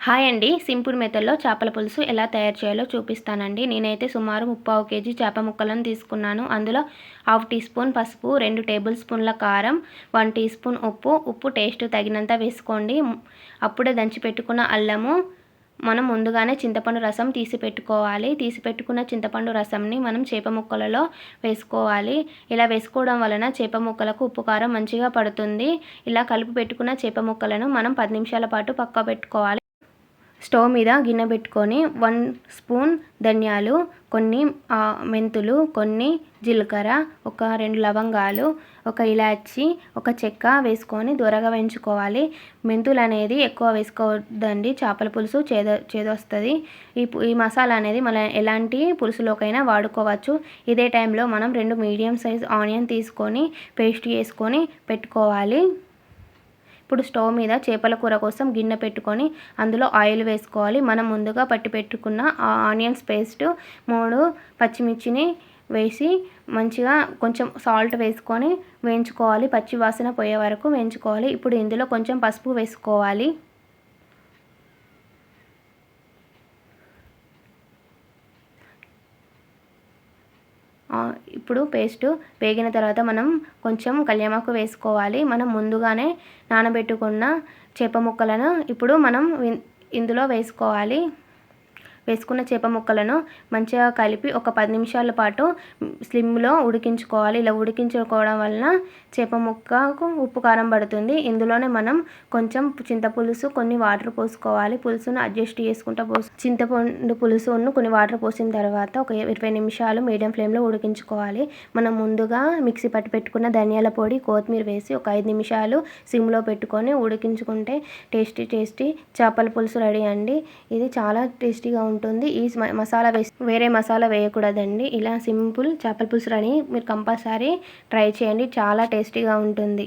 Hi అండి. Simple మెథడ్‌లో చేపల పులుసు ఎలా తయారు చేయాలో చూపిస్తానండి. నేనైతే సుమారు 3/4 కేజీ చేప ముక్కలను తీసుకున్నాను. అందులో 1/2 టీ స్పూన్ పసుపు, 2 టేబుల్ స్పూన్ల కారం, 1 టీ స్పూన్ ఉప్పు టేస్ట్ తగినంత వేసుకోండి. అప్పుడే దంచి పెట్టుకున్న అల్లము, మనం ముందుగానే చింతపండు రసం తీసి పెట్టుకోవాలి. తీసి పెట్టుకున్న చింతపండు రసంని మనం చేప ముక్కలలో వేసుకోవాలి. ఇలా వేసుకోవడం వలన చేప ముక్కలకు ఉప్పు కారం మంచిగా పడుతుంది. ఇలా కలిపి పెట్టుకున్న చేప ముక్కలను మనం 10 నిమిషాల పాటు పక్క పెట్టుకోవాలి. స్టవ్ మీద గిన్నె పెట్టుకొని 1 స్పూన్ ధనియాలు, కొన్ని మెంతులు, కొన్ని జీలకర్ర, ఒక 2 లవంగాలు, ఒక ఇలాచి, ఒక చెక్క వేసుకొని దూరగా వేయించుకోవాలి. మెంతులు అనేది ఎక్కువ వేసుకోవద్దండి, చేపల పులుసు చేదొస్తుంది. ఈ మసాలా అనేది మనం ఎలాంటి పులుసులోకైనా వాడుకోవచ్చు. ఇదే టైంలో మనం 2 మీడియం సైజ్ ఆనియన్ తీసుకొని పేస్ట్ చేసుకొని పెట్టుకోవాలి. ఇప్పుడు స్టవ్ మీద చేపల కూర కోసం గిన్నె పెట్టుకొని అందులో ఆయిల్ వేసుకోవాలి. మనం ముందుగా పట్టి పెట్టుకున్న ఆనియన్స్ పేస్ట్, 3 పచ్చిమిర్చిని వేసి మంచిగా కొంచెం సాల్ట్ వేసుకొని వేయించుకోవాలి. పచ్చి వాసన పోయే వరకు వేయించుకోవాలి. ఇప్పుడు ఇందులో కొంచెం పసుపు వేసుకోవాలి. ఇప్పుడు పేస్ట్ వేగిన తర్వాత మనం కొంచెం కళ్యామాకు వేసుకోవాలి. మనం ముందుగానే నానబెట్టుకున్న చేప ముక్కలను ఇప్పుడు మనం ఇందులో వేసుకోవాలి. వేసుకున్న చేప ముక్కలను మంచిగా కలిపి ఒక 10 నిమిషాల పాటు స్లిమ్లో ఉడికించుకోవాలి. ఇలా ఉడికించుకోవడం వలన చేప ముక్కకు ఉప్పు కారం పడుతుంది. ఇందులోనే మనం కొంచెం చింతపులుసు, కొన్ని వాటర్ పోసుకోవాలి. పులుసును అడ్జస్ట్ చేసుకుంటూ చింతపండు పులుసును కొన్ని వాటర్ పోసిన తర్వాత ఒక 20 నిమిషాలు మీడియం ఫ్లేమ్లో ఉడికించుకోవాలి. మనం ముందుగా మిక్సీ పట్టి పెట్టుకున్న ధనియాల పొడి, కొత్తిమీర వేసి ఒక 5 నిమిషాలు సిమ్లో పెట్టుకొని ఉడికించుకుంటే టేస్టీ చేపల పులుసు రెడీ అండి. ఇది చాలా టేస్టీగా ఉంటుంది. ఈ మసాలా వేరే మసాలా వేయకూడదండి. ఇలా సింపుల్ చేపల పులుసు అని మీరు కంపల్సరీ ట్రై చేయండి. చాలా టేస్టీగా ఉంటుంది.